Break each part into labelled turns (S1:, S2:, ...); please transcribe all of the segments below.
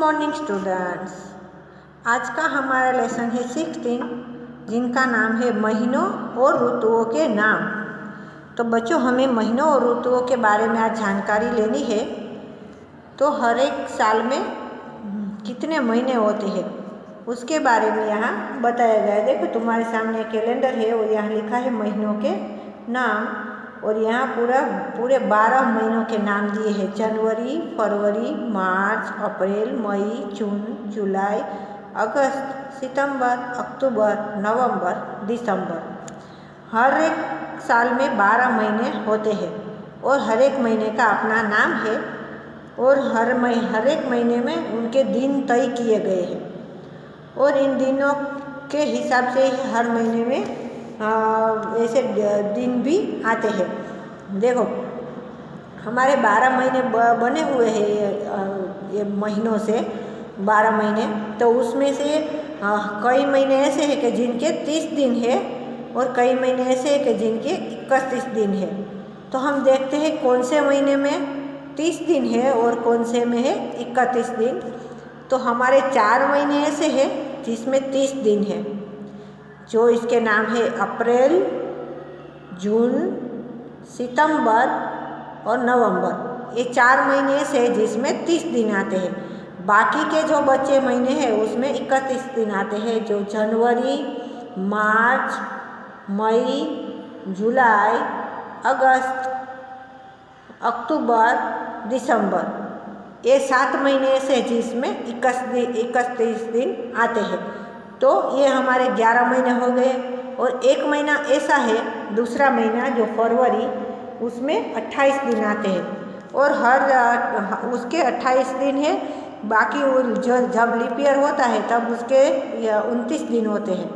S1: Morning students. आज का हमारा लेसन है 16 जिनका नाम है महीनों और ऋतुओं के नाम। तो बच्चों, हमें महीनों और ऋतुओं के बारे में आज जानकारी लेनी है। तो हर एक साल में कितने महीने होते हैं उसके बारे में यहाँ बताया गया है। देखो, तुम्हारे सामने कैलेंडर है और यहाँ लिखा है महीनों के नाम, और यहाँ पूरे 12 महीनों के नाम दिए हैं। जनवरी, फरवरी, मार्च, अप्रैल, मई, जून, जुलाई, अगस्त, सितंबर, अक्टूबर, नवंबर, दिसंबर। हर एक साल में 12 महीने होते हैं और हर एक महीने का अपना नाम है, और हर एक महीने में उनके दिन तय किए गए हैं, और इन दिनों के हिसाब से ही हर महीने में ऐसे दिन भी आते हैं। देखो, हमारे 12 महीने बने हुए हैं ये महीनों से 12 महीने। तो उसमें से कई महीने ऐसे हैं कि जिनके 30 दिन है, और कई महीने ऐसे हैं कि जिनके 31 दिन है। तो हम देखते हैं कौन से महीने में 30 दिन है और कौन से में है 31 दिन। तो हमारे 4 महीने ऐसे हैं जिसमें 30 दिन है, जो इसके नाम है अप्रैल, जून, सितंबर और नवंबर। ये 4 महीने ऐसे जिसमें 30 दिन आते हैं। बाकी के जो बचे महीने हैं उसमें 31 दिन आते हैं, जो जनवरी, मार्च, मई, जुलाई, अगस्त, अक्टूबर, दिसंबर। ये 7 महीने ऐसे जिसमें 31 दिन आते हैं। तो ये हमारे 11 महीने हो गए। और एक महीना ऐसा है, दूसरा महीना जो फरवरी, उसमें 28 दिन आते हैं, और हर उसके 28 दिन है। बाकी जो जब लीप ईयर होता है तब उसके 29 दिन होते हैं,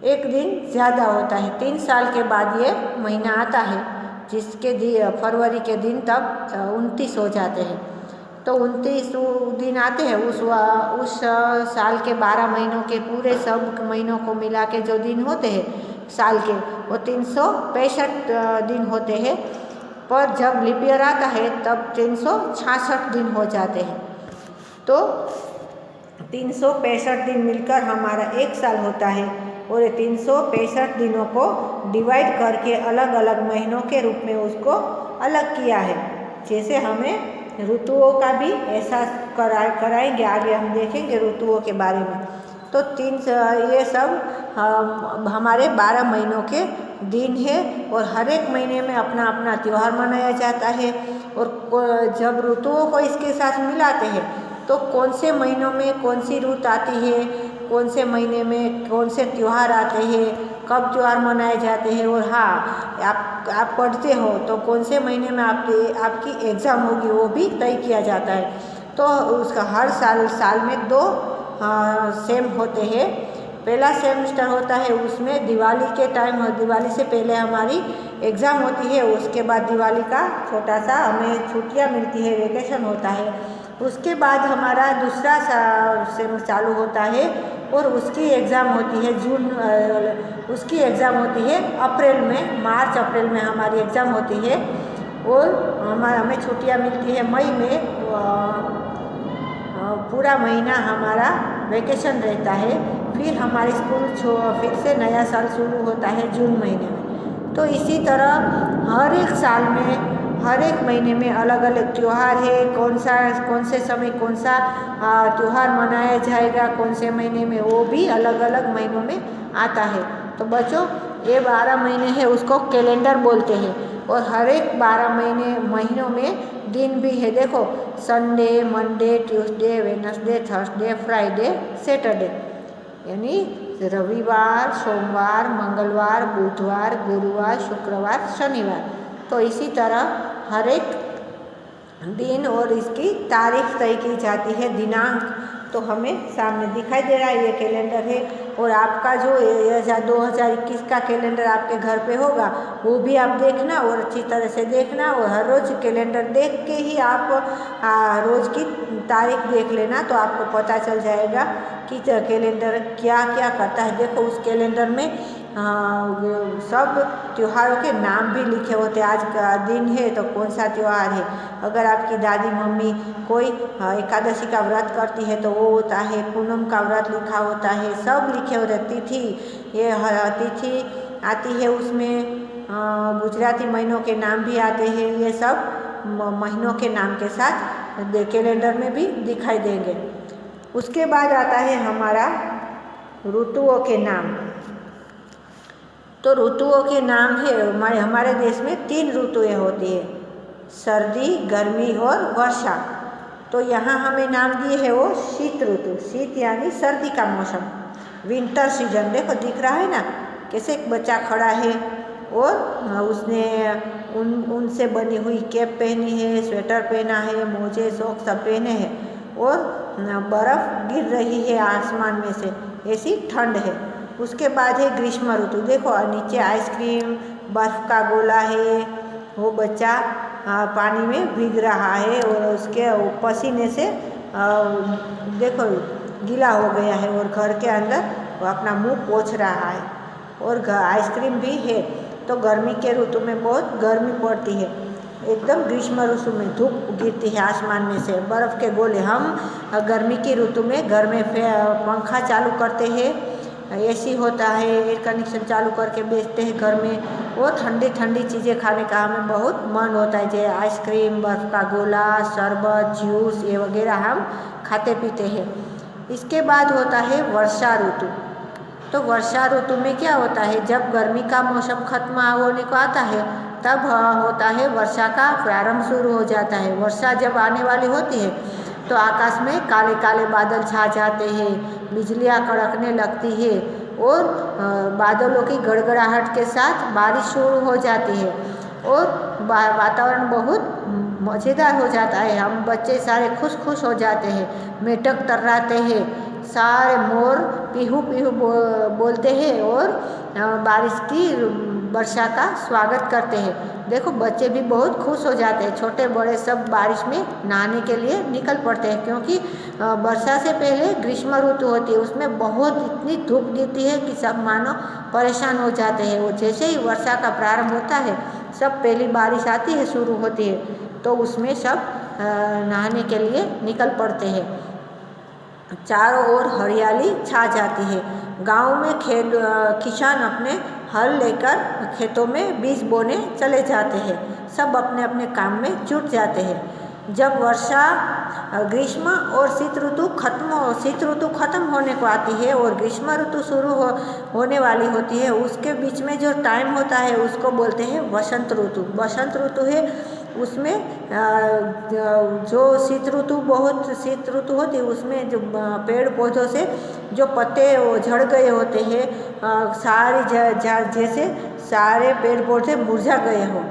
S1: एक दिन ज़्यादा होता है। 3 साल के बाद ये महीना आता है जिसके फरवरी के दिन तब 29 हो जाते हैं। तो 29 दिन आते हैं। उस साल के 12 महीनों के पूरे सब महीनों को मिला के जो दिन होते हैं साल के, वो 365 दिन होते हैं। पर जब लीप ईयर आता है तब 366 दिन हो जाते हैं। तो 365 दिन मिलकर हमारा एक साल होता है, और ये 365 दिनों को डिवाइड करके अलग अलग महीनों के रूप में उसको अलग किया है। जैसे हमें ऋतुओं का भी एहसास कराएंगे, आगे हम देखेंगे ऋतुओं के बारे में। तो ये सब हमारे 12 महीनों के दिन है, और हर एक महीने में अपना अपना त्यौहार मनाया जाता है। और जब ऋतुओं को इसके साथ मिलाते हैं तो कौन से महीनों में कौन सी ऋतु आती है, कौन से महीने में कौन से त्यौहार आते हैं, कब त्यौहार मनाए जाते हैं, और हाँ, आप पढ़ते हो तो कौन से महीने में आपकी एग्ज़ाम होगी वो भी तय किया जाता है। तो उसका हर साल में 2 सेम होते हैं। पहला सेमेस्टर होता है, उसमें दिवाली के टाइम, दिवाली से पहले हमारी एग्ज़ाम होती है। उसके बाद दिवाली का छोटा सा हमें छुट्टियाँ मिलती है, वेकेशन होता है। उसके बाद हमारा दूसरा सेम चालू होता है, और उसकी एग्ज़ाम होती है उसकी एग्ज़ाम होती है अप्रैल में, मार्च अप्रैल में हमारी एग्ज़ाम होती है। और हमें छुट्टियाँ मिलती है मई में। पूरा महीना हमारा वेकेशन रहता है। फिर हमारे स्कूल फिर से नया साल शुरू होता है जून महीने में। तो इसी तरह हर एक साल में, हर एक महीने में अलग अलग त्यौहार है। कौन से समय कौन सा त्यौहार मनाया जाएगा, कौन से महीने में, वो भी अलग अलग महीनों में आता है। तो बच्चों, ये 12 महीने हैं उसको कैलेंडर बोलते हैं, और हर एक 12 महीनों में दिन भी है। देखो, Sunday, Monday, Tuesday, Wednesday, Thursday, Friday, Saturday, यानी रविवार, सोमवार, मंगलवार, बुधवार, गुरुवार, शुक्रवार, शनिवार। तो इसी तरह हर एक दिन और इसकी तारीख तय की जाती है, दिनांक। तो हमें सामने दिखाई दे रहा है ये कैलेंडर है। और आपका जो 2021 का कैलेंडर आपके घर पे होगा वो भी आप देखना, और अच्छी तरह से देखना। और हर रोज़ कैलेंडर देख के ही आप रोज़ की तारीख देख लेना, तो आपको पता चल जाएगा कि कैलेंडर क्या क्या करता है। देखो, उस कैलेंडर में सब त्योहारों के नाम भी लिखे होते हैं। आज का दिन है तो कौन सा त्यौहार है। अगर आपकी दादी मम्मी कोई एकादशी का व्रत करती है तो वो होता है, पूनम का व्रत लिखा होता है, सब लिखे होते हैं। तिथि, ये तिथि आती है, उसमें गुजराती महीनों के नाम भी आते हैं। ये सब महीनों के नाम के साथ कैलेंडर में भी दिखाई देंगे। उसके बाद आता है हमारा ऋतुओं के नाम। तो ऋतुओं के नाम है, हमारे देश में 3 ऋतुएं होती है, सर्दी, गर्मी और वर्षा। तो यहाँ हमें नाम दिए है वो शीत ऋतु। शीत यानी सर्दी का मौसम, विंटर सीजन। देखो दिख रहा है ना कैसे एक बच्चा खड़ा है और उसने उनसे बनी हुई कैप पहनी है, स्वेटर पहना है, मोजे सॉक्स सब पहने हैं और बर्फ़ गिर रही है आसमान में से, ऐसी ठंड है। उसके बाद है ग्रीष्म ऋतु। देखो नीचे आइसक्रीम, बर्फ़ का गोला है, वो बच्चा पानी में भीग रहा है और उसके पसीने से देखो गीला हो गया है और घर के अंदर वो अपना मुंह पोंछ रहा है और आइसक्रीम भी है। तो गर्मी के ऋतु में बहुत गर्मी पड़ती है, एकदम ग्रीष्म ऋतु में धूप गिरती है आसमान में से, बर्फ़ के गोले। हम गर्मी की ऋतु में घर में पंखा चालू करते हैं, एसी होता है, एयर कंडीशन चालू करके बेचते हैं घर में, और ठंडी ठंडी चीज़ें खाने का हमें बहुत मन होता है, जैसे आइसक्रीम, बर्फ़ का गोला, शरबत, जूस, ये वगैरह हम खाते पीते हैं। इसके बाद होता है वर्षा ऋतु। तो वर्षा ऋतु में क्या होता है, जब गर्मी का मौसम खत्म होने को आता है तब होता है वर्षा का प्रारंभ शुरू हो जाता है। वर्षा जब आने वाली होती है तो आकाश में काले काले बादल छा जाते हैं, बिजलियाँ कड़कने लगती है और बादलों की गड़गड़ाहट के साथ बारिश शुरू हो जाती है और वातावरण बहुत मज़ेदार हो जाता है। हम बच्चे सारे खुश खुश हो जाते हैं, मेढक तर्राते हैं, सारे मोर पीहू पीहू बोलते हैं और बारिश की वर्षा का स्वागत करते हैं। देखो बच्चे भी बहुत खुश हो जाते हैं, छोटे बड़े सब बारिश में नहाने के लिए निकल पड़ते हैं, क्योंकि वर्षा से पहले ग्रीष्म ऋतु होती है, उसमें बहुत इतनी धूप गिरती है कि सब मानो परेशान हो जाते हैं। वो जैसे ही वर्षा का प्रारंभ होता है, सब पहली बारिश आती है, शुरू होती है, तो उसमें सब नहाने के लिए निकल पड़ते हैं। चारों ओर हरियाली छा जाती है। गांव में किसान अपने हल लेकर खेतों में बीज बोने चले जाते हैं, सब अपने अपने काम में जुट जाते हैं। जब वर्षा, ग्रीष्म और शीत ऋतु खत्म होने को आती है और ग्रीष्म ऋतु शुरू होने वाली होती है, उसके बीच में जो टाइम होता है उसको बोलते हैं वसंत ऋतु। वसंत ऋतु है, उसमें जो शीत ऋतु होती है, उसमें जो पेड़ पौधों से जो पत्ते झड़ गए होते हैं, जैसे सारे पेड़ पौधे मुरझा गए हों,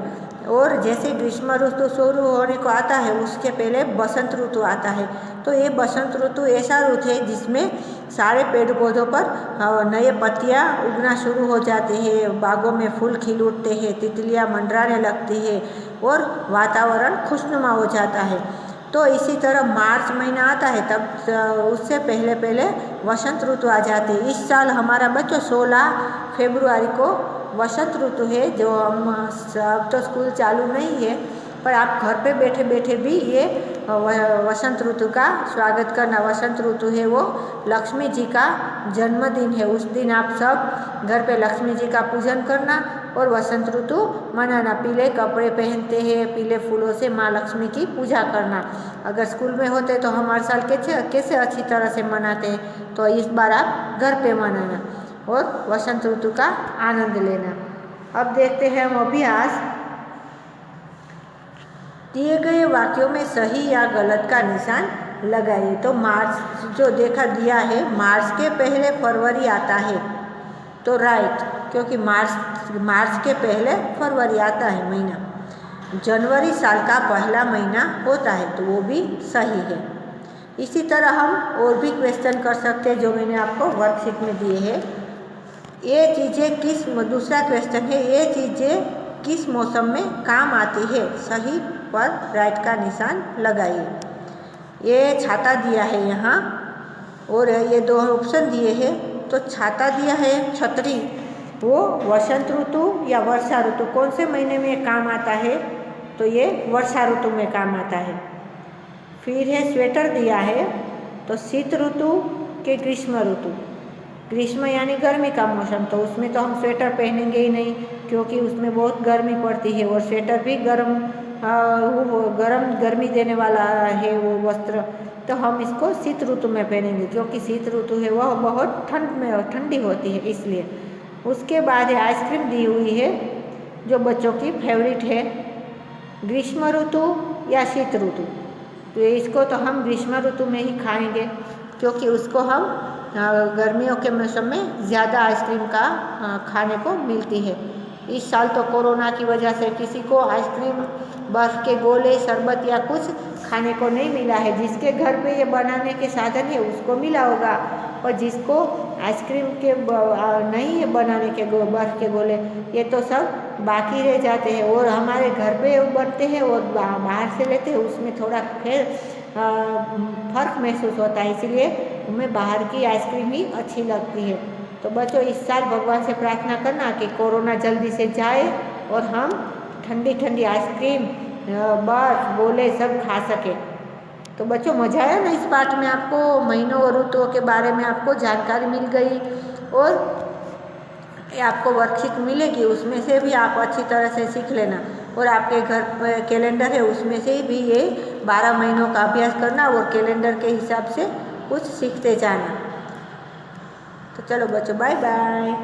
S1: और जैसे ग्रीष्म ऋतु शुरू होने को आता है उसके पहले बसंत ऋतु आता है। तो ये बसंत ऋतु ऐसा ऋतु है जिसमें सारे पेड़ पौधों पर नए पत्तियाँ उगना शुरू हो जाती है, बागों में फूल खिल उठते हैं, तितलियाँ मंडराने लगती है और वातावरण खुशनुमा हो जाता है। तो इसी तरह मार्च महीना आता है, तब उससे पहले वसंत ऋतु आ जाती है। इस साल हमारा बच्चों 16 फरवरी को वसंत ऋतु है, जो हम अब तो स्कूल चालू नहीं है, पर आप घर पे बैठे बैठे भी ये वसंत ऋतु का स्वागत करना। वसंत ऋतु है वो लक्ष्मी जी का जन्मदिन है, उस दिन आप सब घर पे लक्ष्मी जी का पूजन करना और वसंत ऋतु मनाना। पीले कपड़े पहनते हैं, पीले फूलों से माँ लक्ष्मी की पूजा करना। अगर स्कूल में होते तो हम हर साल कैसे अच्छी तरह से मनाते हैं, तो इस बार आप घर पे मनाना और वसंत ऋतु का आनंद लेना। अब देखते हैं हम अभ्यास। दिए गए वाक्यों में सही या गलत का निशान लगाइए। तो मार्च जो दिया है, मार्च के पहले फरवरी आता है, तो राइट, क्योंकि मार्च के पहले फरवरी आता है महीना। जनवरी साल का पहला महीना होता है, तो वो भी सही है। इसी तरह हम और भी क्वेश्चन कर सकते हैं जो मैंने आपको वर्कशीट में दिए हैं। ये चीज़ें दूसरा क्वेश्चन है, ये चीज़ें किस मौसम में काम आती है, सही पर राइट का निशान लगाइए। ये छाता दिया है यहाँ, और ये 2 ऑप्शन दिए हैं। तो छाता दिया है छतरी, वो वसंत ऋतु या वर्षा ऋतु कौन से महीने में काम आता है, तो ये वर्षा ऋतु में काम आता है। फिर है स्वेटर दिया है, तो शीत ऋतु के ग्रीष्म ऋतु। ग्रीष्म यानी गर्मी का मौसम, तो उसमें तो हम स्वेटर पहनेंगे ही नहीं क्योंकि उसमें बहुत गर्मी पड़ती है और स्वेटर भी गर्मी देने वाला है वो वस्त्र, तो हम इसको शीत ऋतु में पहनेंगे क्योंकि शीत ऋतु है वह बहुत ठंडी होती है इसलिए। उसके बाद है आइसक्रीम दी हुई है जो बच्चों की फेवरेट है, ग्रीष्म ऋतु या शीत ऋतु, तो इसको तो हम ग्रीष्म ऋतु में ही खाएंगे क्योंकि उसको हम गर्मियों के मौसम में ज़्यादा आइसक्रीम का खाने को मिलती है। इस साल तो कोरोना की वजह से किसी को आइसक्रीम, बर्फ़ के गोले, शरबत या कुछ खाने को नहीं मिला है। जिसके घर पे ये बनाने के साधन है उसको मिला होगा, और जिसको आइसक्रीम के नहीं है बनाने के बर्फ़ के गोले, ये तो सब बाकी रह जाते हैं। और हमारे घर पे बनते हैं और बाहर से लेते हैं, उसमें थोड़ा फ़र्क महसूस होता है, इसलिए हमें बाहर की आइसक्रीम ही अच्छी लगती है। तो बच्चों इस साल भगवान से प्रार्थना करना कि कोरोना जल्दी से जाए और हम ठंडी ठंडी आइसक्रीम, बर्फ़, गोले सब खा सकें। तो बच्चों मज़ा आया ना इस पाठ में, आपको महीनों और ऋतुओं के बारे में आपको जानकारी मिल गई और आपको वर्कशीट मिलेगी, उसमें से भी आप अच्छी तरह से सीख लेना। और आपके घर पर कैलेंडर है उसमें से भी ये 12 महीनों का अभ्यास करना और कैलेंडर के हिसाब से कुछ सीखते जाना। तो चलो बच्चों, बाय बाय।